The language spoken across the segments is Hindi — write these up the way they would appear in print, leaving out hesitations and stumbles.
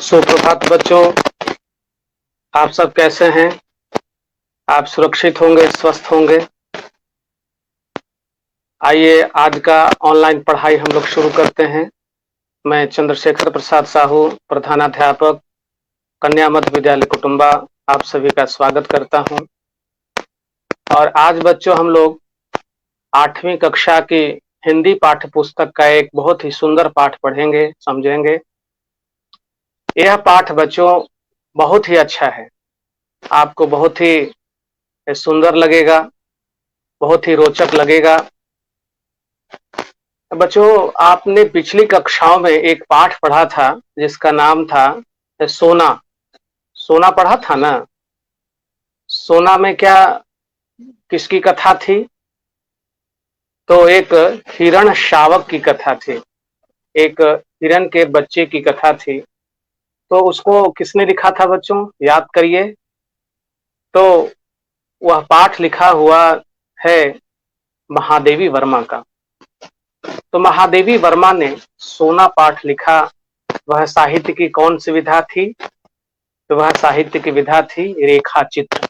सुप्रभात बच्चों, आप सब कैसे हैं? आप सुरक्षित होंगे, स्वस्थ होंगे। आइए आज का ऑनलाइन पढ़ाई हम लोग शुरू करते हैं। मैं चंद्रशेखर प्रसाद साहू, प्रधानाध्यापक, कन्या मध्य विद्यालय कुटुंबा, आप सभी का स्वागत करता हूं। और आज बच्चों हम लोग 8वीं कक्षा की हिंदी पाठ्य पुस्तक का एक बहुत ही सुंदर पाठ पढ़ेंगे, समझेंगे। यह पाठ बच्चों बहुत ही अच्छा है, आपको बहुत ही सुंदर लगेगा, बहुत ही रोचक लगेगा। बच्चों, आपने पिछली कक्षाओं में एक पाठ पढ़ा था जिसका नाम था सोना। सोना पढ़ा था ना? सोना में क्या किसकी कथा थी? तो एक हिरण शावक की कथा थी, एक हिरण के बच्चे की कथा थी। तो उसको किसने लिखा था बच्चों, याद करिए। तो वह पाठ लिखा हुआ है महादेवी वर्मा का। तो महादेवी वर्मा ने सोना पाठ लिखा। वह साहित्य की कौन सी विधा थी? तो वह साहित्य की विधा थी रेखा चित्र।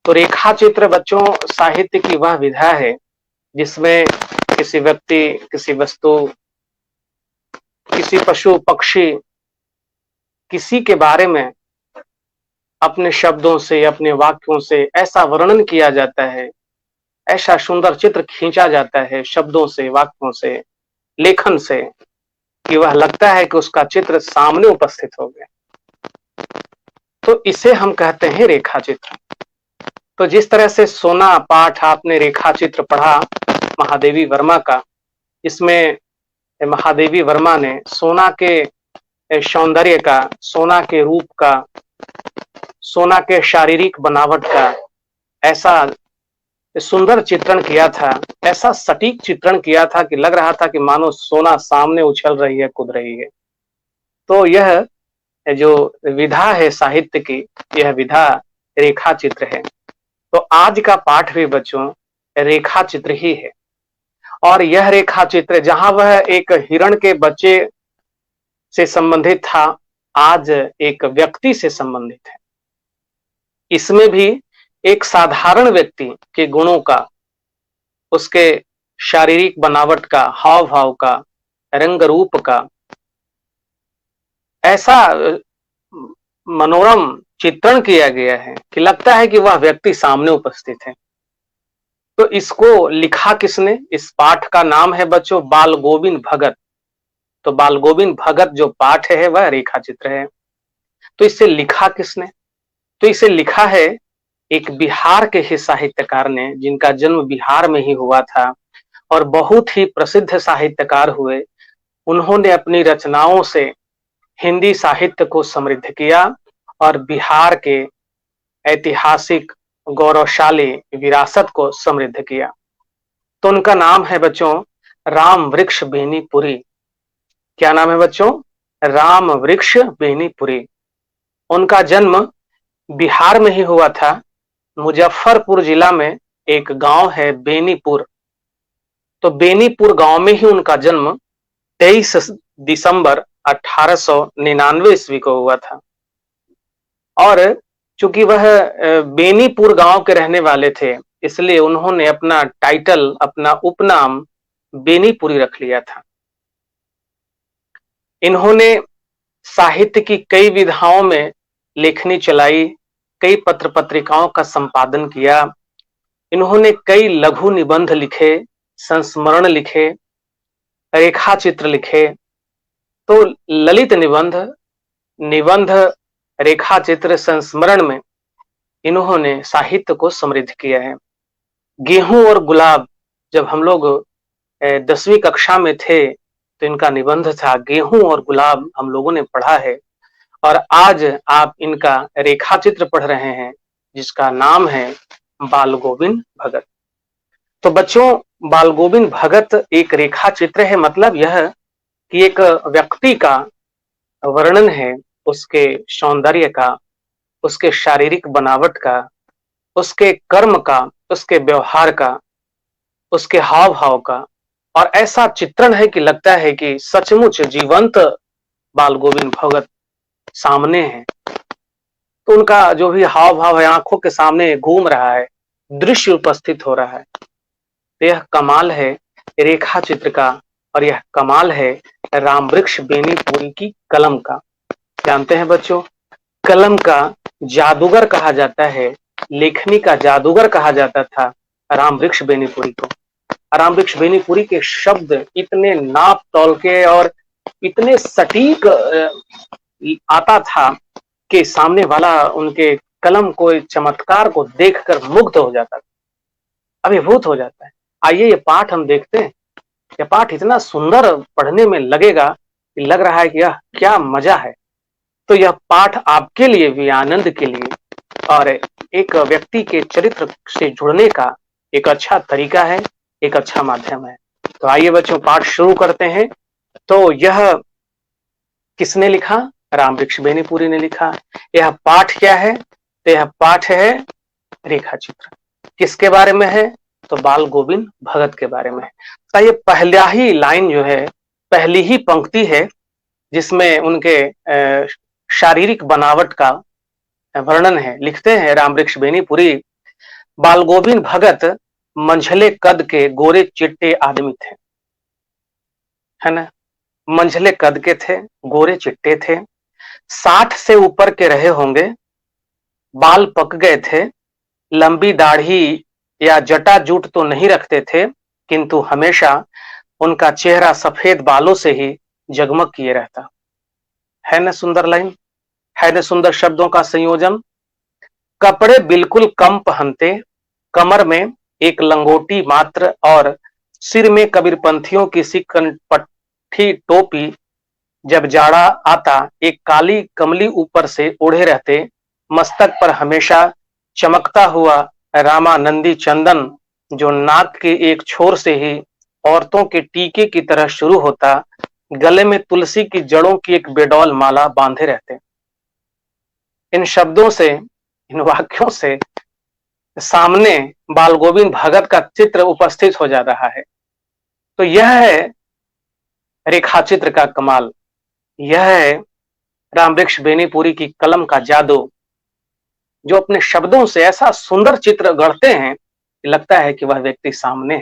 तो रेखा चित्र बच्चों साहित्य की वह विधा है जिसमें किसी व्यक्ति, किसी वस्तु, किसी पशु पक्षी, किसी के बारे में अपने शब्दों से, अपने वाक्यों से ऐसा वर्णन किया जाता है, ऐसा सुंदर चित्र खींचा जाता है शब्दों से, वाक्यों से, लेखन से, कि वह लगता है कि उसका चित्र सामने उपस्थित हो गया। तो इसे हम कहते हैं रेखा चित्र। तो जिस तरह से सोना पाठ आपने रेखा चित्र पढ़ा महादेवी वर्मा का, इसमें महादेवी वर्मा ने सोना के सौंदर्य का, सोना के रूप का, सोना के शारीरिक बनावट का ऐसा सुंदर चित्रण किया था, ऐसा सटीक चित्रण किया था कि लग रहा था कि मानो सोना सामने उछल रही है, कूद रही है। तो यह जो विधा है साहित्य की, यह विधा रेखा चित्र है। तो आज का पाठ भी बच्चों रेखा चित्र ही है। और यह रेखा चित्र जहां वह एक हिरण के बच्चे से संबंधित था, आज एक व्यक्ति से संबंधित है। इसमें भी एक साधारण व्यक्ति के गुणों का, उसके शारीरिक बनावट का, हाव भाव का, रंग रूप का ऐसा मनोरम चित्रण किया गया है कि लगता है कि वह व्यक्ति सामने उपस्थित है। तो इसको लिखा किसने? इस पाठ का नाम है बच्चों बाल गोविंद भगत। तो बाल गोविंद भगत जो पाठ है वह रेखा चित्र है। तो इसे लिखा किसने? तो इसे लिखा है एक बिहार के ही साहित्यकार ने, जिनका जन्म बिहार में ही हुआ था और बहुत ही प्रसिद्ध साहित्यकार हुए। उन्होंने अपनी रचनाओं से हिंदी साहित्य को समृद्ध किया और बिहार के ऐतिहासिक गौरवशाली विरासत को समृद्ध किया। तो उनका नाम है बच्चों राम वृक्ष बेनीपुरी। क्या नाम है बच्चों? राम वृक्ष बेनीपुरी। उनका जन्म बिहार में ही हुआ था। मुजफ्फरपुर जिला में एक गांव है बेनीपुर। तो बेनीपुर गांव में ही उनका जन्म 23 दिसंबर 1899 ईस्वी को हुआ था। और चूंकि वह बेनीपुर गांव के रहने वाले थे, इसलिए उन्होंने अपना टाइटल, अपना उपनाम बेनीपुरी रख लिया था। इन्होंने साहित्य की कई विधाओं में लेखनी चलाई, कई पत्र पत्रिकाओं का संपादन किया। इन्होंने कई लघु निबंध लिखे, संस्मरण लिखे, रेखा चित्र लिखे। तो ललित निबंध, निबंध, रेखा चित्र, संस्मरण में इन्होंने साहित्य को समृद्ध किया है। गेहूं और गुलाब, जब हम लोग 10वीं कक्षा में थे तो इनका निबंध था गेहूं और गुलाब, हम लोगों ने पढ़ा है। और आज आप इनका रेखा चित्र पढ़ रहे हैं जिसका नाम है बाल गोविंद भगत। तो बच्चों बाल गोविंद भगत एक रेखा चित्र है, मतलब यह कि एक व्यक्ति का वर्णन है, उसके सौंदर्य का, उसके शारीरिक बनावट का, उसके कर्म का, उसके व्यवहार का, उसके हाव भाव का। और ऐसा चित्रण है कि लगता है कि सचमुच जीवंत बाल गोविंद भगत सामने हैं, तो उनका जो भी हाव भाव है, आंखों के सामने घूम रहा है, दृश्य उपस्थित हो रहा है, तो यह कमाल है रेखा चित्र का, और यह कमाल है रामवृक्ष बेनीपुरी की कलम का। जानते हैं बच्चों, कलम का जादूगर कहा जाता है, लेखनी का जादूगर कहा जाता था रामवृक्ष बेनीपुरी को। रामवृक्ष बेनीपुरी के शब्द इतने नाप तौल के और इतने सटीक आता था कि सामने वाला उनके कलम को, चमत्कार को देखकर मुग्ध हो जाता था, अभिभूत हो जाता है। आइए ये पाठ हम देखते हैं। यह पाठ इतना सुंदर पढ़ने में लगेगा कि लग रहा है कि यह क्या मजा है। तो यह पाठ आपके लिए भी, आनंद के लिए, और एक व्यक्ति के चरित्र से जुड़ने का एक अच्छा तरीका है, एक अच्छा माध्यम है। तो आइए बच्चों पाठ शुरू करते हैं। तो यह किसने लिखा? रामवृक्ष बेनीपुरी ने लिखा। यह पाठ क्या है? तो यह पाठ है रेखा चित्र। किसके बारे में है? तो बाल गोविंद भगत के बारे में है। तो ये पहला ही लाइन जो है, पहली ही पंक्ति है जिसमें उनके शारीरिक बनावट का वर्णन है। लिखते हैं रामवृक्ष बेनीपुरी, बाल गोविंद भगत मंझले कद के गोरे चिट्टे आदमी थे, है ना। मंझले कद के थे, गोरे चिट्टे थे, 60 से ऊपर के रहे होंगे, बाल पक गए थे, लंबी दाढ़ी या जटा जूट तो नहीं रखते थे, किंतु हमेशा उनका चेहरा सफेद बालों से ही जगमग किए रहता। है ना सुंदर लाइन, है ना सुंदर शब्दों का संयोजन। कपड़े बिल्कुल कम पहनते, कमर में एक लंगोटी मात्र और सिर में कबीरपंथियों की सी कनपट्टी टोपी। जब जाड़ा आता एक काली कमली ऊपर से ओढ़े रहते, मस्तक पर हमेशा चमकता हुआ रामानंदी चंदन, जो नाक के एक छोर से ही औरतों के टीके की तरह शुरू होता, गले में तुलसी की जड़ों की एक बेडौल माला बांधे रहते। इन शब्दों से, इन वाक्यों से सामने बाल गोविंद भगत का चित्र उपस्थित हो जा रहा है। तो यह है रेखा चित्र का कमाल, यह है रामवृक्ष बेनीपुरी की कलम का जादू, जो अपने शब्दों से ऐसा सुंदर चित्र गढ़ते हैं कि लगता है कि वह व्यक्ति सामने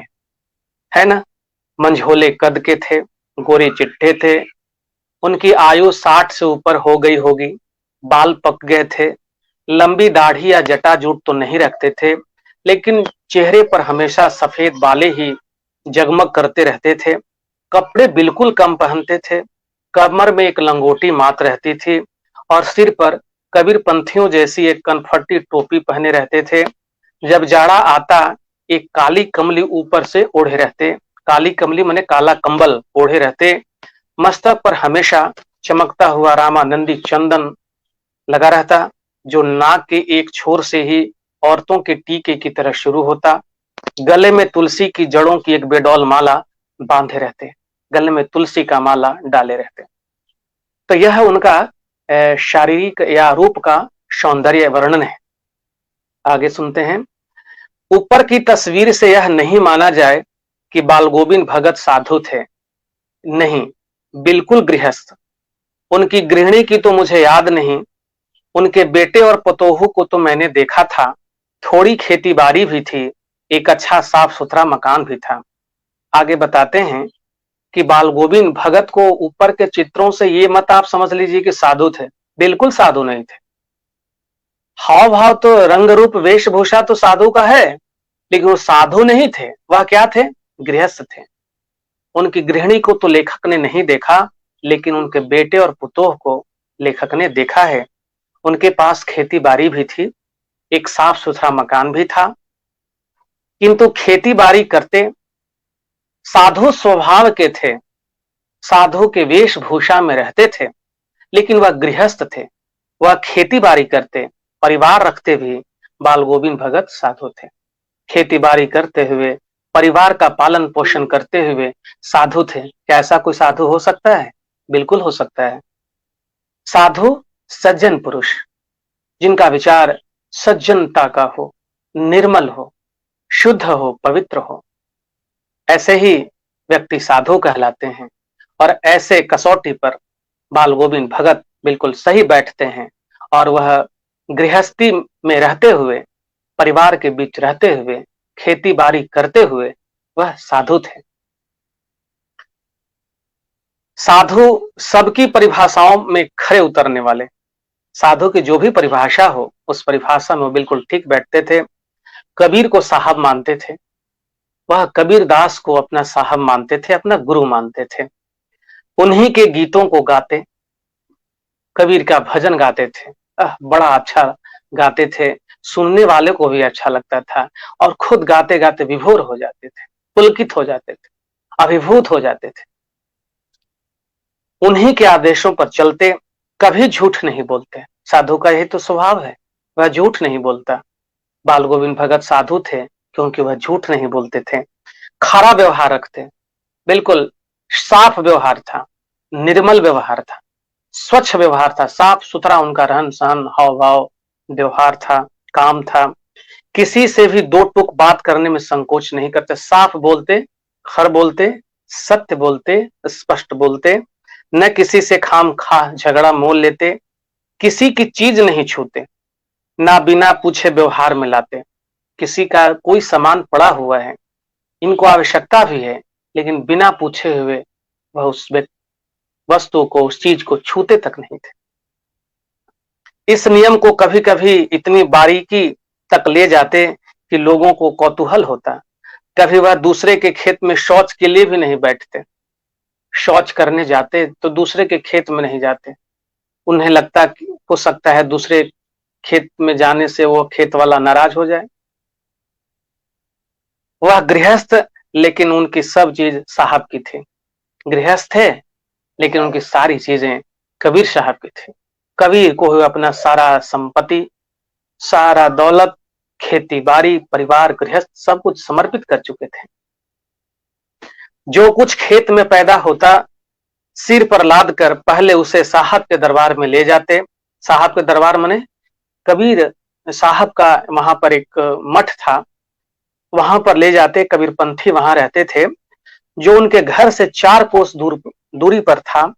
है ना। मंझोले कद के थे, गोरे चिट्टे थे, उनकी आयु 60 से ऊपर हो गई होगी, बाल पक गए थे, लंबी दाढ़ी या जटा जूट तो नहीं रखते थे, लेकिन चेहरे पर हमेशा सफेद बाले ही जगमग करते रहते थे। कपड़े बिल्कुल कम पहनते थे, कमर में एक लंगोटी मात्र रहती थी और सिर पर कबीरपंथियों जैसी एक कनफट्टी टोपी पहने रहते थे। जब जाड़ा आता एक काली कमली ऊपर से ओढ़े रहते, काली कमली माने काला कंबल ओढ़े रहते, मस्तक पर हमेशा चमकता हुआ रामानंदी चंदन लगा रहता, जो नाक के एक छोर से ही औरतों के टीके की तरह शुरू होता, गले में तुलसी की जड़ों की एक बेडौल माला बांधे रहते, गले में तुलसी का माला डाले रहते। तो यह उनका शारीरिक या रूप का सौंदर्य वर्णन है। आगे सुनते हैं। ऊपर की तस्वीर से यह नहीं माना जाए कि बाल गोविंद भगत साधु थे, नहीं, बिल्कुल गृहस्थ। उनकी गृहिणी की तो मुझे याद नहीं, उनके बेटे और पतोहू को तो मैंने देखा था, थोड़ी खेती बाड़ी भी थी, एक अच्छा साफ सुथरा मकान भी था। आगे बताते हैं कि बाल गोविंद भगत को ऊपर के चित्रों से ये मत आप समझ लीजिए कि साधु थे, बिल्कुल साधु नहीं थे। हाव भाव तो, रंग रूप वेशभूषा तो साधु का है, लेकिन वो साधु नहीं थे। वह क्या थे? गृहस्थ थे। उनकी गृहिणी को तो लेखक ने नहीं देखा, लेकिन उनके बेटे और पुतोह को लेखक ने देखा है। उनके पास खेती बाड़ी भी थी, एक साफ सुथरा मकान भी था, किंतु खेती बाड़ी करते, साधु स्वभाव के थे, साधु के वेशभूषा में रहते थे, लेकिन वह गृहस्थ थे, वह खेती बाड़ी करते, परिवार रखते भी बाल गोविंद भगत साधु थे। खेती बाड़ी करते हुए, परिवार का पालन पोषण करते हुए साधु थे। क्या ऐसा कोई साधु हो सकता है? बिल्कुल हो सकता है। साधु सज्जन पुरुष, जिनका विचार सज्जनता का हो, निर्मल हो, शुद्ध हो, पवित्र हो, ऐसे ही व्यक्ति साधु कहलाते हैं। और ऐसे कसौटी पर बाल गोविंद भगत बिल्कुल सही बैठते हैं और वह गृहस्थी में रहते हुए, परिवार के बीच रहते हुए, खेती बाड़ी करते हुए वह साधु थे। साधु सबकी परिभाषाओं में खरे उतरने वाले, साधु की जो भी परिभाषा हो उस परिभाषा में वो बिल्कुल ठीक बैठते थे। कबीर को साहब मानते थे, वह कबीर दास को अपना साहब मानते थे, अपना गुरु मानते थे। उन्हीं के गीतों को गाते, कबीर का भजन गाते थे। बड़ा अच्छा गाते थे, सुनने वाले को भी अच्छा लगता था और खुद गाते गाते विभोर हो जाते थे, पुलकित हो जाते थे, अभिभूत हो जाते थे। उन्हीं के आदेशों पर चलते, कभी झूठ नहीं बोलते। साधु का यही तो स्वभाव है, वह झूठ नहीं बोलता। बाल गोविंद भगत साधु थे क्योंकि वह झूठ नहीं बोलते थे, खरा व्यवहार रखते, बिल्कुल साफ व्यवहार था, निर्मल व्यवहार था, स्वच्छ व्यवहार था, साफ सुथरा उनका रहन सहन, हाव भाव, व्यवहार था, काम था। किसी से भी दो टूक बात करने में संकोच नहीं करते, साफ बोलते, खर बोलते, सत्य बोलते, स्पष्ट बोलते, न किसी से खाम खा झगड़ा मोल लेते, किसी की चीज नहीं छूते, ना बिना पूछे व्यवहार में लाते। किसी का कोई सामान पड़ा हुआ है, इनको आवश्यकता भी है, लेकिन बिना पूछे हुए वह उस वस्तु को, उस चीज को छूते तक नहीं थे। इस नियम को कभी कभी इतनी बारीकी तक ले जाते कि लोगों को कौतूहल होता। कभी वह दूसरे के खेत में शौच के लिए भी नहीं बैठते, शौच करने जाते तो दूसरे के खेत में नहीं जाते। उन्हें लगता हो सकता है दूसरे खेत में जाने से वो खेत वाला नाराज हो जाए। वह गृहस्थ, लेकिन उनकी सब चीज साहब की थी। गृहस्थ थे लेकिन उनकी सारी चीजें कबीर साहब की थी। कबीर को अपना सारा संपत्ति, सारा दौलत, खेती बाड़ी, परिवार, गृहस्थ सब कुछ समर्पित कर चुके थे। जो कुछ खेत में पैदा होता, सिर पर लाद कर पहले उसे साहब के दरबार में ले जाते। साहब के दरबार माने कबीर साहब का वहां पर एक मठ था, वहां पर ले जाते। कबीर पंथी वहां रहते थे, जो उनके घर से 4 कोस दूरी पर था।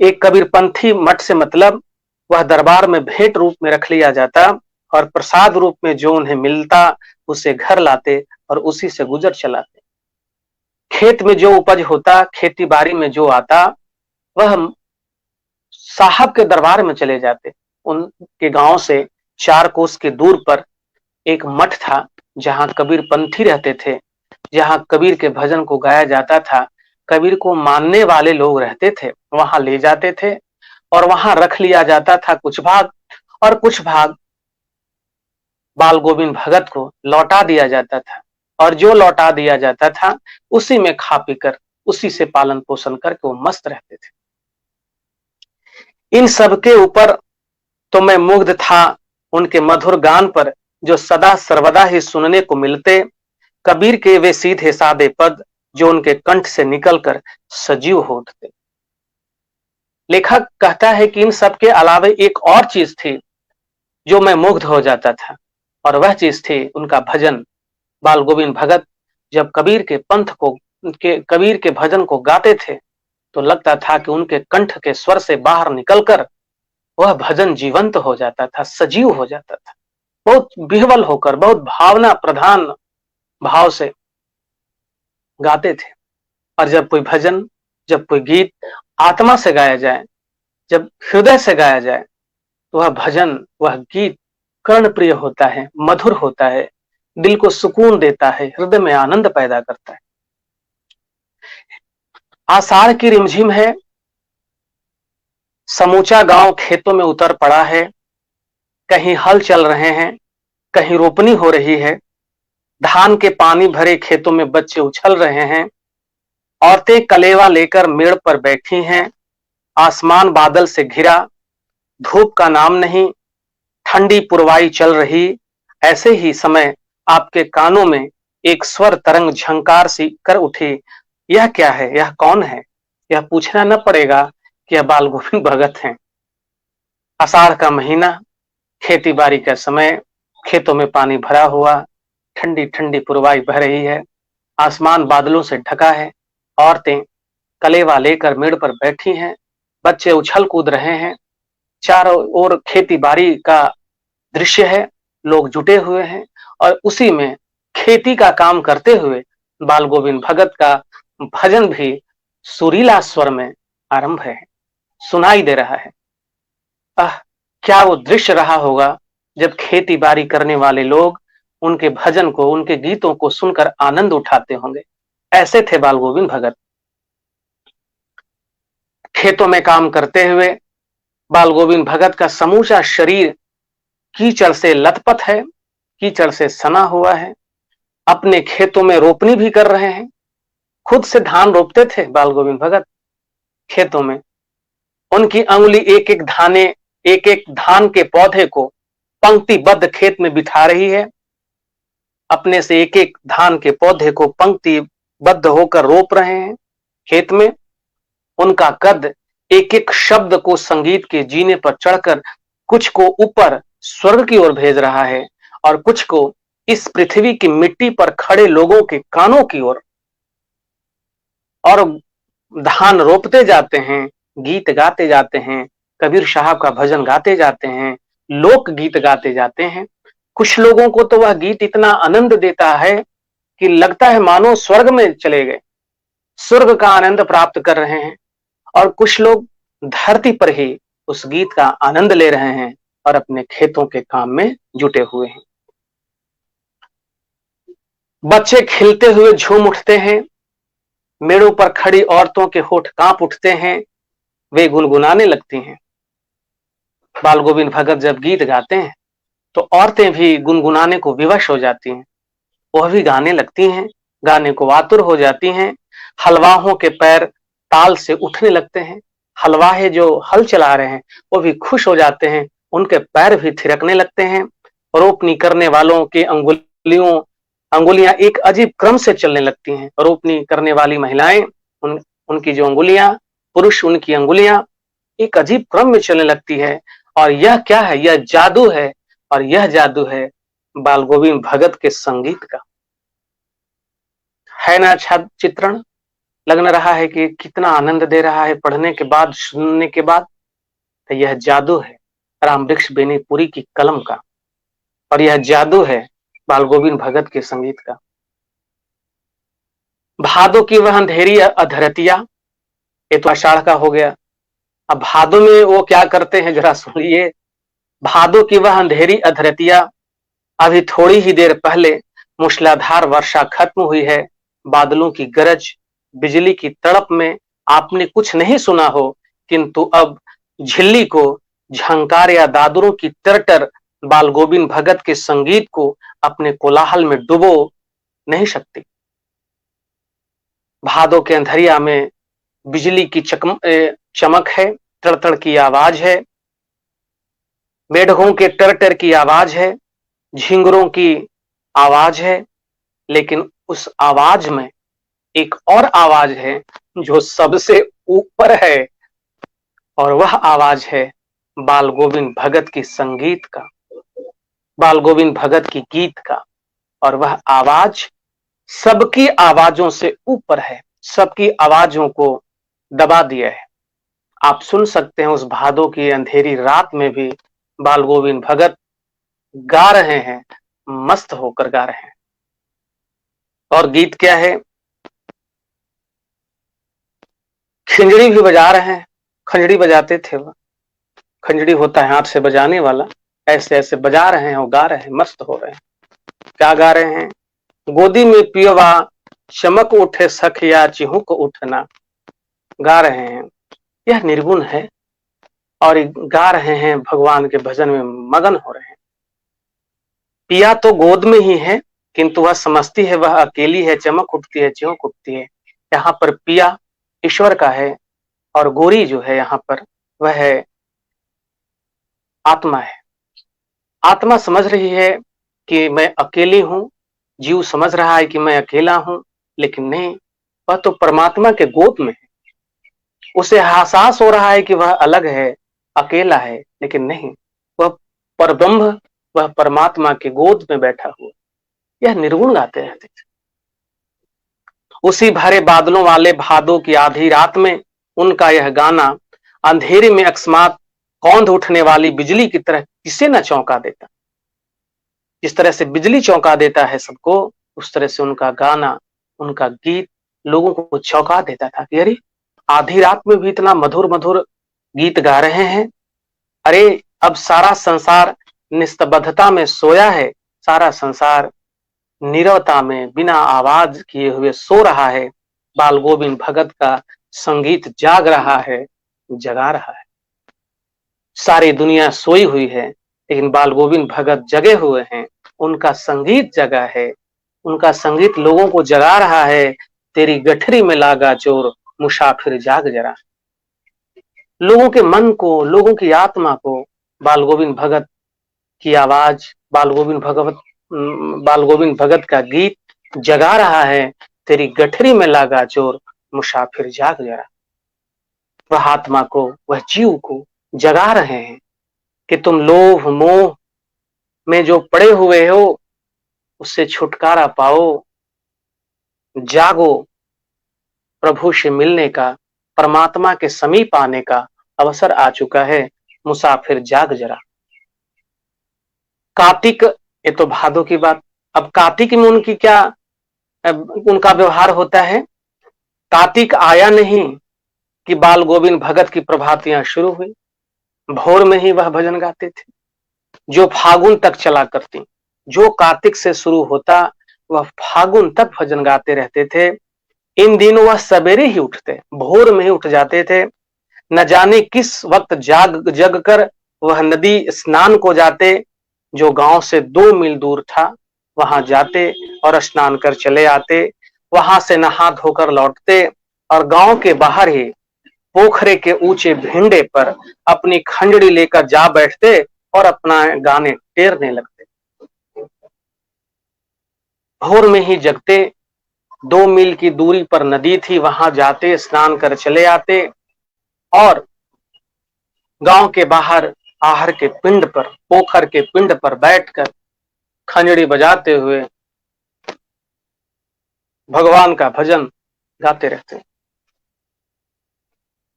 एक कबीरपंथी मठ से मतलब वह दरबार में भेंट रूप में रख लिया जाता और प्रसाद रूप में जो उन्हें मिलता उसे घर लाते और उसी से गुजर चलाते। खेत में जो उपज होता, खेती बाड़ी में जो आता, वह साहब के दरबार में चले जाते। उनके गांव से 4 कोस के दूर पर एक मठ था जहां कबीर पंथी रहते थे, जहां कबीर के भजन को गाया जाता था। कबीर को मानने वाले लोग रहते थे, वहां ले जाते थे और वहां रख लिया जाता था कुछ भाग, और कुछ भाग बाल गोविंद भगत को लौटा दिया जाता था। और जो लौटा दिया जाता था उसी में खा पीकर, उसी से पालन पोषण करके वो मस्त रहते थे। इन सबके ऊपर तो मैं मुग्ध था, उनके मधुर गान पर जो सदा सर्वदा ही सुनने को मिलते। कबीर के वे सीधे सादे पद जो उनके कंठ से निकलकर सजीव हो उठते। लेखक कहता है कि इन सब के अलावे एक और चीज थी जो मैं मुग्ध हो जाता था, और वह चीज थी उनका भजन। बाल गोविंद भगत जब कबीर के पंथ को, कबीर के भजन को गाते थे तो लगता था कि उनके कंठ के स्वर से बाहर निकलकर वह भजन जीवंत हो जाता था, सजीव हो जाता था। बहुत विह्वल होकर, बहुत भावना प्रधान भाव से गाते थे। और जब कोई भजन, जब कोई गीत आत्मा से गाया जाए, जब हृदय से गाया जाए, तो वह भजन, वह गीत कर्ण प्रिय होता है, मधुर होता है, दिल को सुकून देता है, हृदय में आनंद पैदा करता है। आषाढ़ की रिमझिम है, समूचा गांव खेतों में उतर पड़ा है। कहीं हल चल रहे हैं, कहीं रोपनी हो रही है। धान के पानी भरे खेतों में बच्चे उछल रहे हैं। औरतें कलेवा लेकर मेड़ पर बैठी हैं। आसमान बादल से घिरा, धूप का नाम नहीं, ठंडी पुरवाई चल रही। ऐसे ही समय आपके कानों में एक स्वर तरंग झंकार सी कर उठी। यह क्या है, यह कौन है? यह पूछना न पड़ेगा कि यह बाल गोविंद भगत हैं। आषाढ़ का महीना, खेती बाड़ी का समय, खेतों में पानी भरा हुआ, ठंडी ठंडी पुरवाई बह रही है, आसमान बादलों से ढका है। औरतें कलेवा लेकर मेड़ पर बैठी हैं। बच्चे उछल कूद रहे हैं, चारों ओर खेती बाड़ी का दृश्य है, लोग जुटे हुए हैं और उसी में खेती का काम करते हुए बाल गोविंद भगत का भजन भी सुरीला स्वर में आरंभ है, सुनाई दे रहा है। आह, क्या वो दृश्य रहा होगा जब खेती बाड़ी करने वाले लोग उनके भजन को, उनके गीतों को सुनकर आनंद उठाते होंगे। ऐसे थे बाल गोविंद भगत। खेतों में काम करते हुए बाल गोविंद भगत का समूचा शरीर कीचड़ से लथपथ है, कीचड़ से सना हुआ है। अपने खेतों में रोपनी भी कर रहे हैं, खुद से धान रोपते थे बाल गोविंद भगत खेतों में। उनकी अंगुली एक एक धान के पौधे को पंक्तिबद्ध खेत में बिठा रही है, अपने से एक एक धान के पौधे को पंक्तिबद्ध होकर रोप रहे हैं खेत में। उनका कद एक एक शब्द को संगीत के जीने पर चढ़कर कुछ को ऊपर स्वर्ग की ओर भेज रहा है और कुछ को इस पृथ्वी की मिट्टी पर खड़े लोगों के कानों की ओर। और धान रोपते जाते हैं, गीत गाते जाते हैं, कबीर साहब का भजन गाते जाते हैं, लोक गीत गाते जाते हैं। कुछ लोगों को तो वह गीत इतना आनंद देता है कि लगता है मानो स्वर्ग में चले गए, स्वर्ग का आनंद प्राप्त कर रहे हैं। और कुछ लोग धरती पर ही उस गीत का आनंद ले रहे हैं और अपने खेतों के काम में जुटे हुए हैं। बच्चे खिलते हुए झूम उठते हैं, मेड़ों पर खड़ी औरतों के होठ कांप उठते हैं, वे गुनगुनाने लगती हैं। बाल गोविंद भगत जब गीत गाते हैं तो औरतें भी गुनगुनाने को विवश हो जाती हैं, वह भी गाने लगती हैं, गाने को आतुर हो जाती हैं। हलवाहों के पैर ताल से उठने लगते हैं, हलवाहे जो हल चला रहे हैं वो भी खुश हो जाते हैं, उनके पैर भी थिरकने लगते हैं। रोपनी करने वालों की अंगुलियां एक अजीब क्रम से चलने लगती हैं। रोपनी करने वाली महिलाएं, उनकी जो अंगुलियां, पुरुष उनकी अंगुलियां एक अजीब क्रम में चलने लगती है। और यह क्या है? यह जादू है, और यह जादू है बाल गोविंद भगत के संगीत का। है ना अच्छा चित्रण? लग रहा है कि कितना आनंद दे रहा है पढ़ने के बाद, सुनने के बाद। तो यह जादू है राम वृक्ष बेनीपुरी की कलम का, और यह जादू है बाल गोविंद भगत के संगीत का। भादो की वह अंधेरी अधरतिया, ये तो आषाढ़ का हो गया। अब भादो में वो क्या करते हैं जरा सुनिए। भादो की वह अंधेरी अधरतिया, अभी थोड़ी ही देर पहले मूसलाधार वर्षा खत्म हुई है। बादलों की गरज, बिजली की तड़प में आपने कुछ नहीं सुना हो, किंतु अब झिल्ली को झंकार या दादुरों की तरटर बाल गोविंद भगत के संगीत को अपने कोलाहल में डुबो नहीं सकती। भादों के अंधरिया में बिजली की चमक है, तड़तड़ की आवाज है, मेढकों के टर की आवाज है, झिंगुरों की आवाज है। लेकिन उस आवाज में एक और आवाज है जो सबसे ऊपर है, और वह आवाज है बाल गोविंद भगत की संगीत का, बाल गोविंद भगत की गीत का। और वह आवाज सबकी आवाजों से ऊपर है, सबकी आवाजों को दबा दिया है। आप सुन सकते हैं उस भादों की अंधेरी रात में भी बाल गोविंद भगत गा रहे हैं, मस्त होकर गा रहे हैं। और गीत क्या है? खंजड़ी भी बजा रहे हैं, खंजड़ी बजाते थे वह। खंजड़ी होता है हाथ से बजाने वाला, ऐसे ऐसे बजा रहे हैं और गा रहे हैं, मस्त हो रहे हैं। क्या गा रहे हैं? गोदी में पियवा चमक उठे सखिया चिहुक उठना, गा रहे हैं। यह निर्गुण है और गा रहे हैं, भगवान के भजन में मगन हो रहे हैं। पिया तो गोद में ही है, किंतु वह समझती है वह अकेली है, चमक उठती है, चिहुक उठती है। यहाँ पर पिया ईश्वर का है और गोरी जो है यहाँ पर वह है आत्मा है। आत्मा समझ रही है कि मैं अकेली हूं, जीव समझ रहा है कि मैं अकेला हूं, लेकिन नहीं, वह तो परमात्मा के गोद में है। उसे एहसास हो रहा है कि वह अलग है, अकेला है, लेकिन नहीं, वह परब्रह्म, वह परमात्मा के गोद में बैठा हुआ। यह निर्गुण गाते रहते थे। उसी भरे बादलों वाले भादों की आधी रात में उनका यह गाना अंधेरे में अकस्मात कौंध उठने वाली बिजली की तरह किसे न चौंका देता। जिस तरह से बिजली चौंका देता है सबको, उस तरह से उनका गाना, उनका गीत लोगों को चौंका देता था कि अरे आधी रात में भी इतना मधुर मधुर गीत गा रहे हैं। अरे अब सारा संसार निस्तब्धता में सोया है, सारा संसार नीरवता में बिना आवाज किए हुए सो रहा है। बाल गोविंद भगत का संगीत जाग रहा है, जगा रहा है। सारी दुनिया सोई हुई है, लेकिन बाल गोविंद भगत जगे हुए हैं। उनका संगीत जगा है, उनका संगीत लोगों को जगा रहा है। तेरी गठरी में लागा चोर, मुसाफिर जाग जरा। लोगों के मन को, लोगों की आत्मा को बाल गोविंद भगत की आवाज, बाल गोविंद भगत का गीत जगा रहा है। तेरी गठरी में लागा चोर, मुसाफिर जाग जरा। वह आत्मा को, वह जीव को जगा रहे हैं कि तुम लोभ मोह में जो पड़े हुए हो, उससे छुटकारा पाओ, जागो। प्रभु से मिलने का, परमात्मा के समीप आने का अवसर आ चुका है। मुसाफिर जाग जरा। कार्तिक, ये तो भादों की बात। अब कार्तिक में उनकी क्या, उनका व्यवहार होता है। कार्तिक आया नहीं कि बाल गोविंद भगत की प्रभातियां शुरू हुई। भोर में ही वह भजन गाते थे, जो फागुन तक चला करती। जो कार्तिक से शुरू होता, वह फागुन तक भजन गाते रहते थे। इन दिनों वह सवेरे ही उठते, भोर में ही उठ जाते थे। न जाने किस वक्त जग कर वह नदी स्नान को जाते, जो गांव से 2 मील दूर था। वहां जाते और स्नान कर चले आते। वहां से नहा धोकर लौटते और गांव के बाहर ही पोखरे के ऊंचे भिंडे पर अपनी खंजड़ी लेकर जा बैठते और अपना गाने टेरने लगते। भोर में ही जगते, 2 मील की दूरी पर नदी थी, वहां जाते, स्नान कर चले आते और गांव के बाहर आहर के पिंड पर, पोखर के पिंड पर बैठकर खंजड़ी बजाते हुए भगवान का भजन गाते रहते।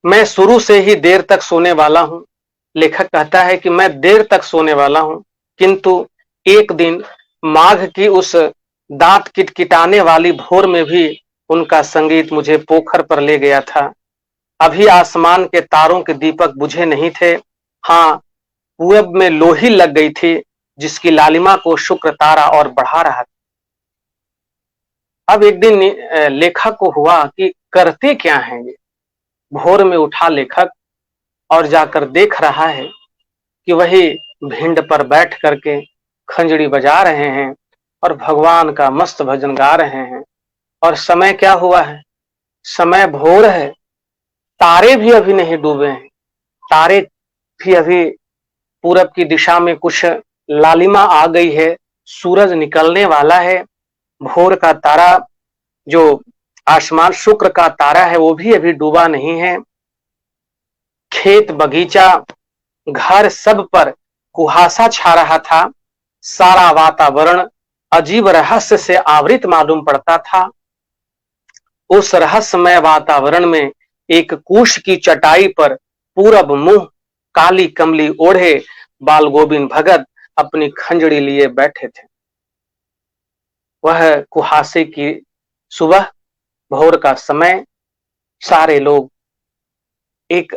मैं शुरू से ही देर तक सोने वाला हूं। लेखक कहता है कि मैं देर तक सोने वाला हूं, किंतु एक दिन माघ की उस दांत किटकिटाने वाली भोर में भी उनका संगीत मुझे पोखर पर ले गया था। अभी आसमान के तारों के दीपक बुझे नहीं थे। हाँ, पूरब में लोही लग गई थी, जिसकी लालिमा को शुक्र तारा और बढ़ा रहा था। अब एक दिन लेखक को हुआ कि करते क्या हैं ये। भोर में उठा लेखक और जाकर देख रहा है कि वही भिंड पर बैठ करके खंजड़ी बजा रहे हैं और भगवान का मस्त भजन गा रहे हैं। और समय क्या हुआ है, समय भोर है, तारे भी अभी नहीं डूबे हैं। तारे भी अभी पूरब की दिशा में कुछ लालिमा आ गई है, सूरज निकलने वाला है। भोर का तारा, जो आसमान शुक्र का तारा है, वो भी अभी डूबा नहीं है। खेत बगीचा घर सब पर कुहासा छा रहा था। सारा वातावरण अजीब रहस्य से आवृत मालूम पड़ता था। उस रहस्यमय वातावरण में एक कूश की चटाई पर पूरब मुंह काली कमली ओढ़े बाल गोविंद भगत अपनी खंजड़ी लिए बैठे थे। वह कुहासे की सुबह, भोर का समय, सारे लोग एक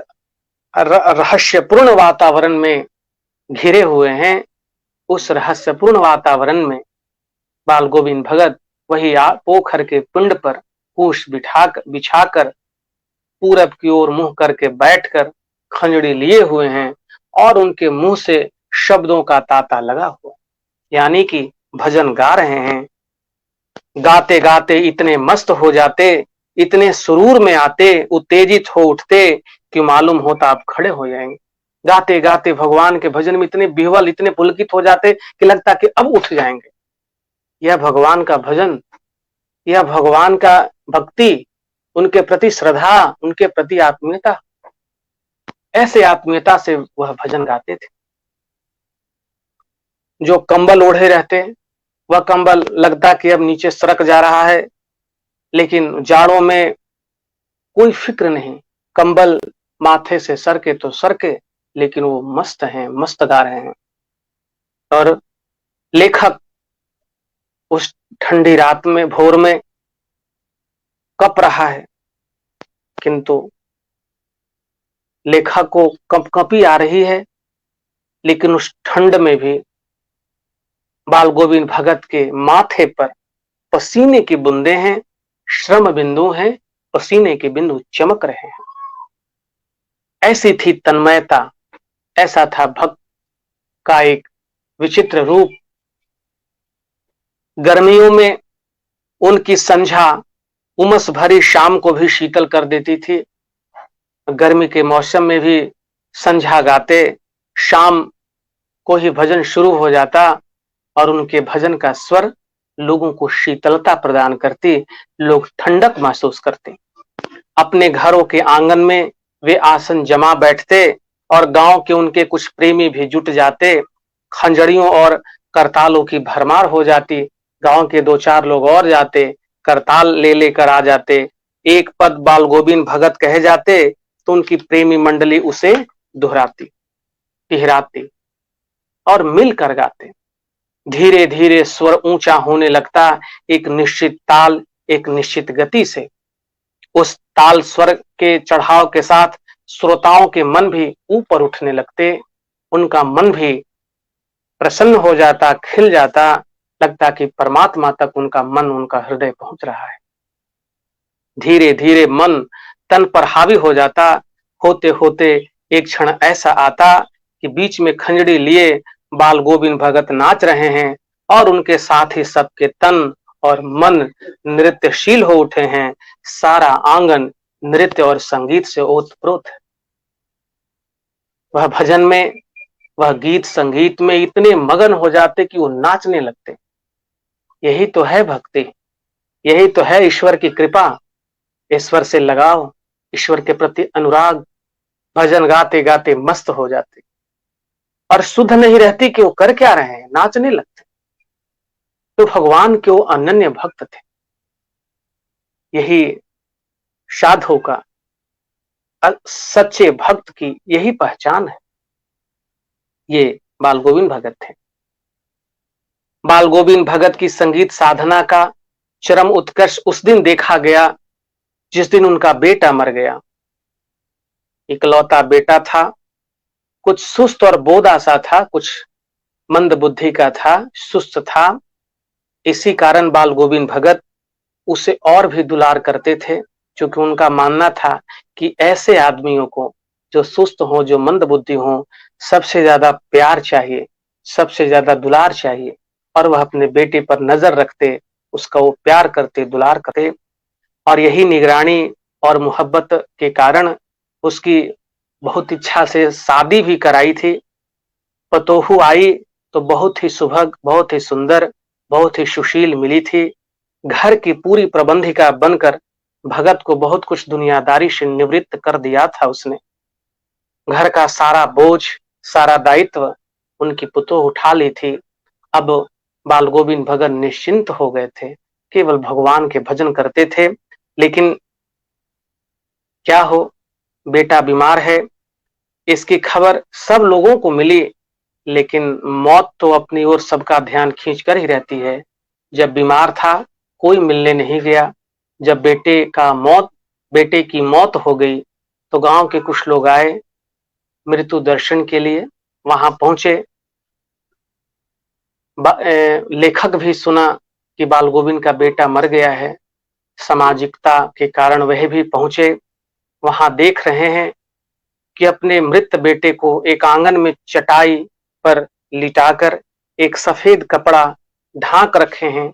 रहस्यपूर्ण वातावरण में घिरे हुए हैं। उस रहस्यपूर्ण वातावरण में बाल गोविंद भगत वही पोखर के पिंड पर कूश बिछाकर पूरब की ओर मुंह करके बैठकर खंजड़ी लिए हुए हैं और उनके मुंह से शब्दों का तांता लगा हुआ, यानी कि भजन गा रहे हैं। गाते गाते इतने मस्त हो जाते, इतने सुरूर में आते, उत्तेजित हो उठते कि मालूम होता आप खड़े हो जाएंगे। गाते गाते भगवान के भजन में इतने विह्वल, इतने पुलकित हो जाते कि लगता कि अब उठ जाएंगे। यह भगवान का भजन, यह भगवान का भक्ति, उनके प्रति श्रद्धा, उनके प्रति आत्मीयता, ऐसे आत्मीयता से वह भजन गाते थे। जो कंबल ओढ़े रहते, वह कंबल लगता कि अब नीचे सरक जा रहा है, लेकिन जाड़ों में कोई फिक्र नहीं। कंबल माथे से सरके तो सरके, लेकिन वो मस्त हैं, मस्त गा रहे हैं। और लेखक उस ठंडी रात में, भोर में कँप रहा है, किंतु लेखक को कंपकंपी आ रही है, लेकिन उस ठंड में भी बाल गोविंद भगत के माथे पर पसीने की बूंदें हैं, श्रम बिंदु हैं, पसीने के बिंदु चमक रहे हैं। ऐसी थी तन्मयता, ऐसा था भक्त का एक विचित्र रूप। गर्मियों में उनकी संध्या उमस भरी शाम को भी शीतल कर देती थी। गर्मी के मौसम में भी संध्या गाते, शाम को ही भजन शुरू हो जाता और उनके भजन का स्वर लोगों को शीतलता प्रदान करती, लोग ठंडक महसूस करते। अपने घरों के आंगन में वे आसन जमा बैठते और गांव के उनके कुछ प्रेमी भी जुट जाते। खंजड़ियों और करतालों की भरमार हो जाती। गांव के 2-4 लोग और जाते, करताल ले लेकर आ जाते। एक पद बाल गोविंद भगत कहे जाते तो उनकी प्रेमी मंडली उसे दोहराती, तिहराती और मिलकर गाते। धीरे धीरे स्वर ऊंचा होने लगता, एक निश्चित ताल, एक निश्चित गति से। उस ताल स्वर के चढ़ाव के साथ श्रोताओं के मन भी ऊपर उठने लगते, उनका मन भी प्रसन्न हो जाता, खिल जाता, लगता कि परमात्मा तक उनका मन, उनका हृदय पहुंच रहा है। धीरे धीरे मन तन पर हावी हो जाता। होते होते एक क्षण ऐसा आता कि बीच में खंजड़ी लिए बाल गोविंद भगत नाच रहे हैं और उनके साथ ही सबके तन और मन नृत्यशील हो उठे हैं। सारा आंगन नृत्य और संगीत से ओतप्रोत है। वह भजन में, वह गीत संगीत में इतने मगन हो जाते कि वो नाचने लगते। यही तो है भक्ति, यही तो है ईश्वर की कृपा, ईश्वर से लगाव, ईश्वर के प्रति अनुराग। भजन गाते गाते मस्त हो जाते और शुद्ध नहीं रहती कि वो कर क्या रहे हैं, नाचने लगते। तो भगवान के वो अनन्य भक्त थे। यही साधु का, सच्चे भक्त की यही पहचान है। ये बाल गोविंद भगत थे। बाल गोविंद भगत की संगीत साधना का चरम उत्कर्ष उस दिन देखा गया जिस दिन उनका बेटा मर गया। इकलौता बेटा था, कुछ सुस्त और बोदा सा था, कुछ मंद बुद्धि का था, सुस्त था। इसी कारण बाल गोविंद भगत उसे और भी दुलार करते थे, क्योंकि उनका मानना था कि ऐसे आदमियों को, जो सुस्त हो, जो मंद बुद्धि हो, सबसे ज्यादा प्यार चाहिए, सबसे ज्यादा दुलार चाहिए। और वह अपने बेटे पर नजर रखते, उसका वो प्यार करते, दुलार करते। और यही निगरानी और मोहब्बत के कारण उसकी बहुत इच्छा से शादी भी कराई थी। पतोहू आई तो बहुत ही सुभग, बहुत ही सुंदर, बहुत ही सुशील मिली थी। घर की पूरी प्रबंधिका बनकर भगत को बहुत कुछ दुनियादारी से निवृत्त कर दिया था उसने। घर का सारा बोझ, सारा दायित्व उनकी पुतोह उठा ली थी। अब बाल गोविंद भगत निश्चिंत हो गए थे, केवल भगवान के भजन करते थे। लेकिन क्या हो, बेटा बीमार है, इसकी खबर सब लोगों को मिली, लेकिन मौत तो अपनी ओर सबका ध्यान खींच कर ही रहती है। जब बीमार था कोई मिलने नहीं गया। जब बेटे की मौत हो गई तो गांव के कुछ लोग आए मृत्यु दर्शन के लिए, वहां पहुंचे। लेखक भी सुना कि बाल गोविंद का बेटा मर गया है। सामाजिकता के कारण वह भी पहुंचे। वहां देख रहे हैं कि अपने मृत बेटे को एक आंगन में चटाई पर लिटाकर एक सफेद कपड़ा ढांक रखे हैं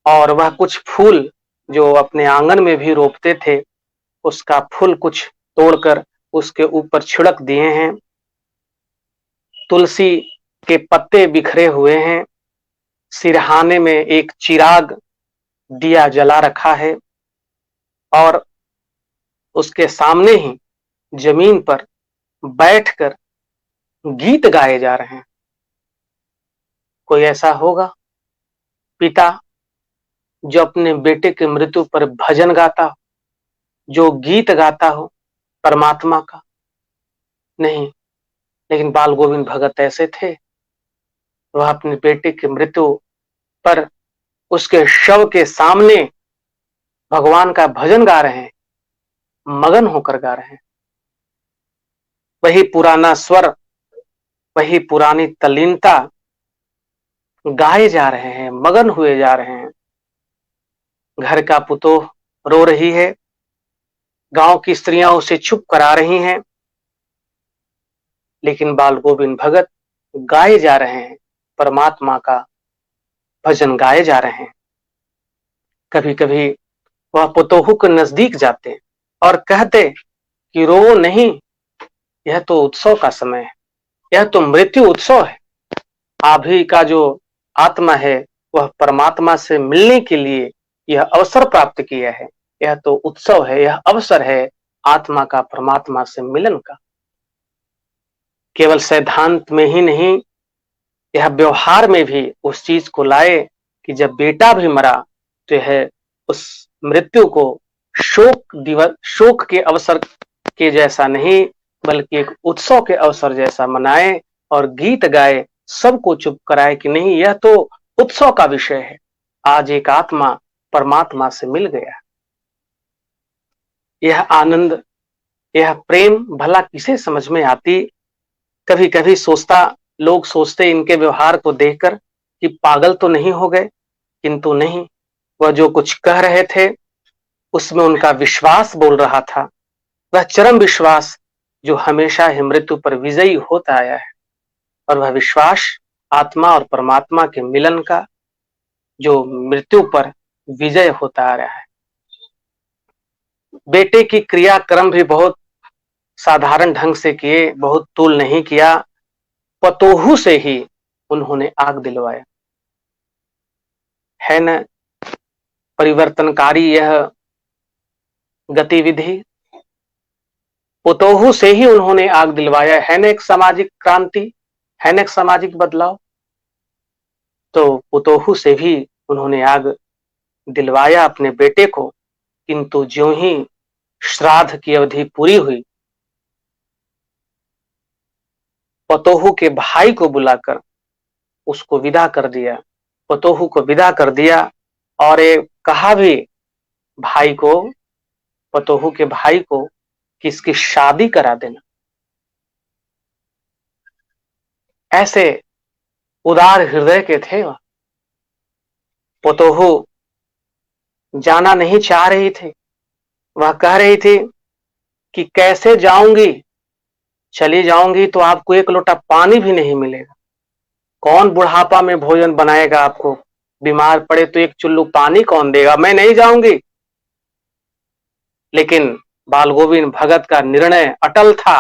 और वह कुछ फूल जो अपने आंगन में भी रोपते थे, उसका फूल कुछ तोड़कर उसके ऊपर छिड़क दिए हैं। तुलसी के पत्ते बिखरे हुए हैं। सिरहाने में एक चिराग दिया जला रखा है और उसके सामने ही जमीन पर बैठकर गीत गाए जा रहे हैं। कोई ऐसा होगा पिता जो अपने बेटे के मृत्यु पर भजन गाता हो, जो गीत गाता हो परमात्मा का, नहीं, लेकिन बाल गोविंद भगत ऐसे थे, वह अपने बेटे की मृत्यु पर उसके शव के सामने भगवान का भजन गा रहे हैं, मगन होकर गा रहे हैं। वही पुराना स्वर, वही पुरानी तल्लीनता गाए जा रहे हैं, मगन हुए जा रहे हैं। घर का पुतोह रो रही है, गांव की स्त्रियां उसे चुप करा रही हैं, लेकिन बाल गोविंद भगत गाए जा रहे हैं, परमात्मा का भजन गाए जा रहे हैं। कभी कभी वह पुतोहू के नजदीक जाते और कहते कि रो नहीं, यह तो उत्सव का समय है, यह तो मृत्यु उत्सव है। अभी का जो आत्मा है वह परमात्मा से मिलने के लिए यह अवसर प्राप्त किया है। यह तो उत्सव है, यह अवसर है आत्मा का परमात्मा से मिलन का। केवल सिद्धांत में ही नहीं, यह व्यवहार में भी उस चीज को लाए कि जब बेटा भी मरा तो यह उस मृत्यु को शोक के अवसर के जैसा नहीं, बल्कि एक उत्सव के अवसर जैसा मनाए और गीत गाए, सबको चुप कराए कि नहीं, यह तो उत्सव का विषय है। आज एक आत्मा परमात्मा से मिल गया। यह आनंद, यह प्रेम भला किसे समझ में आती। कभी कभी लोग सोचते इनके व्यवहार को देखकर कि पागल तो नहीं हो गए, किंतु नहीं, वह जो कुछ कह रहे थे उसमें उनका विश्वास बोल रहा था। वह चरम विश्वास जो हमेशा ही मृत्यु पर विजयी होता आया है, और वह विश्वास आत्मा और परमात्मा के मिलन का जो मृत्यु पर विजय होता आ रहा है। बेटे की क्रियाक्रम भी बहुत साधारण ढंग से किए, बहुत तूल नहीं किया। पतोहू से ही उन्होंने आग दिलवाया। है न परिवर्तनकारी यह गतिविधि। पतोहू से ही उन्होंने आग दिलवाया। है न एक सामाजिक क्रांति, है न एक सामाजिक बदलाव। तो पतोहू से भी उन्होंने आग दिलवाया अपने बेटे को, किंतु ज्यों ही श्राद्ध की अवधि पूरी हुई, पतोहू के भाई को बुलाकर उसको विदा कर दिया, पतोहू को विदा कर दिया। और ये कहा भी भाई को, पतोहू के भाई को, कि इसकी शादी करा देना। ऐसे उदार हृदय के थे वह। पतोहू जाना नहीं चाह रही थी। वह कह रही थी कि कैसे जाऊंगी, चली जाऊंगी तो आपको एक लोटा पानी भी नहीं मिलेगा। कौन बुढ़ापा में भोजन बनाएगा आपको, बीमार पड़े तो एक चुल्लू पानी कौन देगा, मैं नहीं जाऊंगी। लेकिन बाल गोविंद भगत का निर्णय अटल था।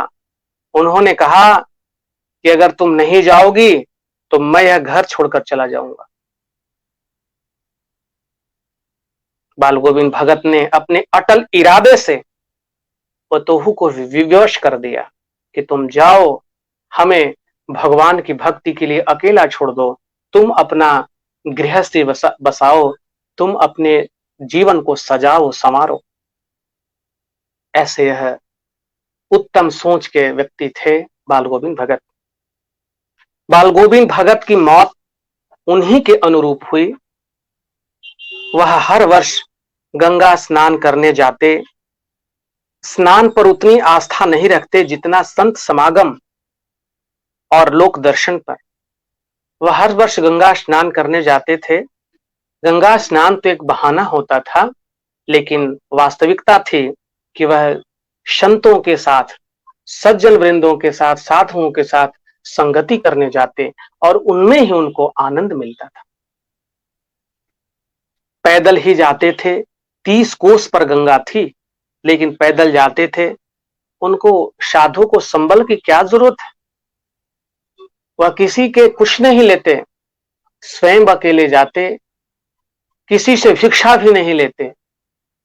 उन्होंने कहा कि अगर तुम नहीं जाओगी तो मैं यह घर छोड़कर चला जाऊंगा। बाल गोविंद भगत ने अपने अटल इरादे से पतोहू को विवश कर दिया कि तुम जाओ, हमें भगवान की भक्ति के लिए अकेला छोड़ दो, तुम अपना गृहस्थी बसाओ, तुम अपने जीवन को सजाओ संवारो। ऐसे यह उत्तम सोच के व्यक्ति थे बाल गोविंद भगत। बाल गोविंद भगत की मौत उन्हीं के अनुरूप हुई। वह हर वर्ष गंगा स्नान करने जाते। स्नान पर उतनी आस्था नहीं रखते जितना संत समागम और लोक दर्शन पर। वह हर वर्ष गंगा स्नान करने जाते थे। गंगा स्नान तो एक बहाना होता था, लेकिन वास्तविकता थी कि वह संतों के साथ, सज्जन वृंदों के साथ, साधुओं के साथ संगति करने जाते और उनमें ही उनको आनंद मिलता था। पैदल ही जाते थे। 30 कोस पर गंगा थी, लेकिन पैदल जाते थे। उनको साधु को संबल की क्या जरूरत है। वह किसी के कुछ नहीं लेते, स्वयं अकेले जाते, किसी से भिक्षा भी नहीं लेते,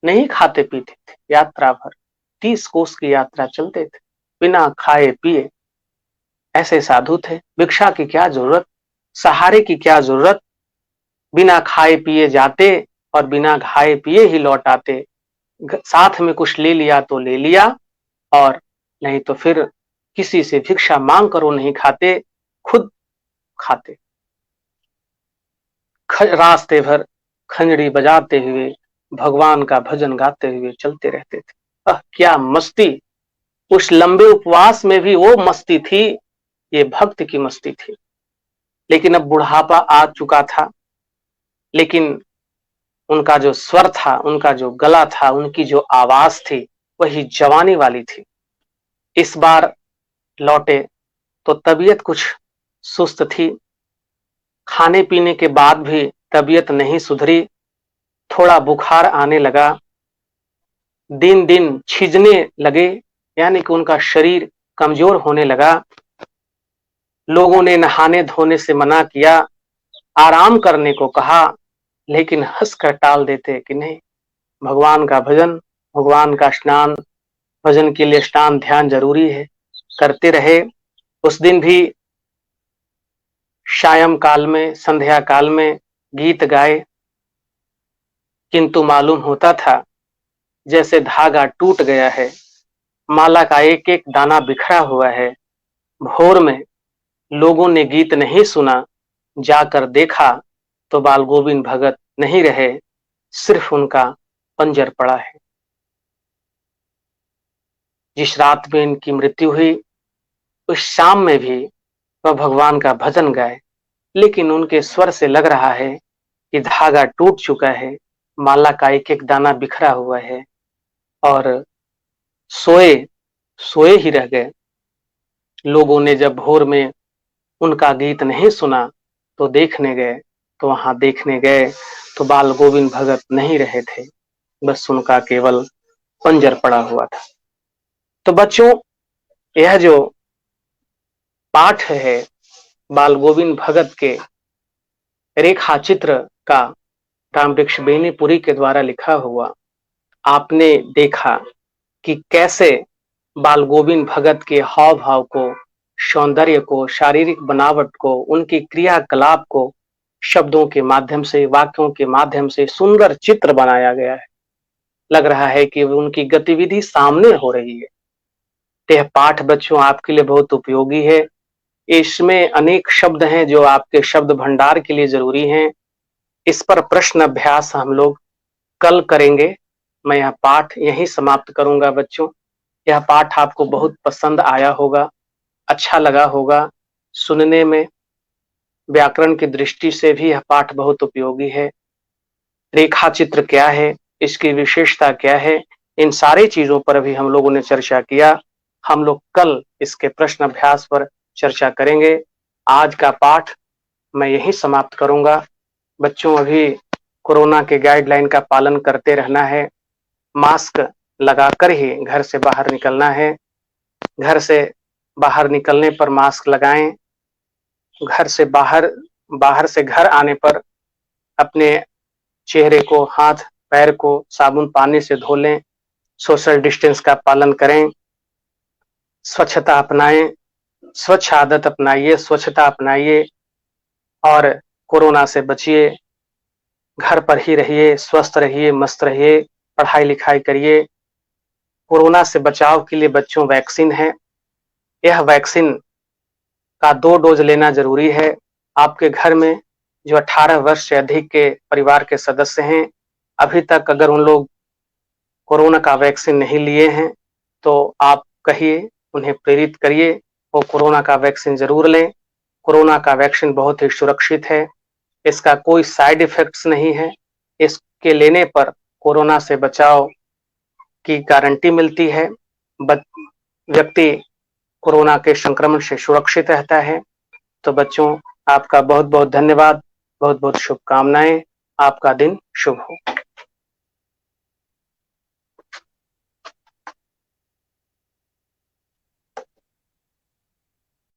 नहीं खाते पीते थे। यात्रा भर 30 कोस की यात्रा चलते थे बिना खाए पिए। ऐसे साधु थे। भिक्षा की क्या जरूरत, सहारे की क्या जरूरत। बिना खाए पिए जाते और बिना खाए पिए ही लौट आते। साथ में कुछ ले लिया तो ले लिया, और नहीं तो फिर किसी से भिक्षा मांग कर वो नहीं खाते, खुद खाते। रास्ते भर खंजड़ी बजाते हुए भगवान का भजन गाते हुए चलते रहते थे। क्या मस्ती! उस लंबे उपवास में भी वो मस्ती थी, ये भक्त की मस्ती थी। लेकिन अब बुढ़ापा आ चुका था, लेकिन उनका जो स्वर था, उनका जो गला था, उनकी जो आवाज थी, वही जवानी वाली थी। इस बार लौटे तो तबीयत कुछ सुस्त थी। खाने पीने के बाद भी तबीयत नहीं सुधरी, थोड़ा बुखार आने लगा, दिन दिन छिजने लगे, यानी कि उनका शरीर कमजोर होने लगा। लोगों ने नहाने धोने से मना किया, आराम करने को कहा, लेकिन हंसकर टाल देते कि नहीं, भगवान का भजन, भगवान का स्नान, भजन के लिए स्नान ध्यान जरूरी है, करते रहे। उस दिन भी सायं काल में, संध्या काल में गीत गाए, किंतु मालूम होता था जैसे धागा टूट गया है, माला का एक एक दाना बिखरा हुआ है। भोर में लोगों ने गीत नहीं सुना, जाकर देखा तो बाल गोविंद भगत नहीं रहे, सिर्फ उनका पंजर पड़ा है। जिस रात में इनकी मृत्यु हुई, उस शाम में भी वह भगवान का भजन गाए, लेकिन उनके स्वर से लग रहा है कि धागा टूट चुका है, माला का एक एक दाना बिखरा हुआ है और सोए सोए ही रह गए। लोगों ने जब भोर में उनका गीत नहीं सुना तो देखने गए, तो वहां देखने गए तो बाल गोविंद भगत नहीं रहे थे, बस उनका केवल पंजर पड़ा हुआ था। तो बच्चों, यह जो पाठ है बाल गोविंद भगत के रेखा चित्र का, रामवृक्ष बेनीपुरी के द्वारा लिखा हुआ, आपने देखा कि कैसे बाल गोविंद भगत के हाव भाव को, सौंदर्य को, शारीरिक बनावट को, उनकी क्रियाकलाप को शब्दों के माध्यम से, वाक्यों के माध्यम से सुंदर चित्र बनाया गया है। लग रहा है कि उनकी गतिविधि सामने हो रही है। यह पाठ बच्चों आपके लिए बहुत उपयोगी है। इसमें अनेक शब्द हैं जो आपके शब्द भंडार के लिए जरूरी हैं। इस पर प्रश्न अभ्यास हम लोग कल करेंगे। मैं यह पाठ यहीं समाप्त करूंगा बच्चों। यह पाठ आपको बहुत पसंद आया होगा, अच्छा लगा होगा सुनने में। व्याकरण की दृष्टि से भी यह पाठ बहुत उपयोगी है। रेखा चित्र क्या है, इसकी विशेषता क्या है, इन सारी चीजों पर भी हम लोगों ने चर्चा किया। हम लोग कल इसके प्रश्न अभ्यास पर चर्चा करेंगे। आज का पाठ मैं यहीं समाप्त करूंगा। बच्चों, अभी कोरोना के गाइडलाइन का पालन करते रहना है, मास्क लगाकर ही घर से बाहर निकलना है। घर से बाहर निकलने पर मास्क लगाएं। घर से बाहर से घर आने पर अपने चेहरे को, हाथ पैर को साबुन पानी से धो लें। सोशल डिस्टेंस का पालन करें। स्वच्छता अपनाएं, स्वच्छ आदत अपनाइए, स्वच्छता अपनाइए और कोरोना से बचिए। घर पर ही रहिए, स्वस्थ रहिए, मस्त रहिए, पढ़ाई लिखाई करिए। कोरोना से बचाव के लिए बच्चों वैक्सीन है। यह वैक्सीन का 2 डोज लेना जरूरी है। आपके घर में जो 18 वर्ष से अधिक के परिवार के सदस्य हैं, अभी तक अगर उन लोग कोरोना का वैक्सीन नहीं लिए हैं तो आप कहिए, उन्हें प्रेरित करिए वो कोरोना का वैक्सीन जरूर लें। कोरोना का वैक्सीन बहुत ही सुरक्षित है, इसका कोई साइड इफेक्ट्स नहीं है। इसके लेने पर कोरोना से बचाव की गारंटी मिलती है। व्यक्ति कोरोना के संक्रमण से सुरक्षित रहता है। तो बच्चों, आपका बहुत बहुत धन्यवाद, बहुत बहुत शुभकामनाएं। आपका दिन शुभ हो।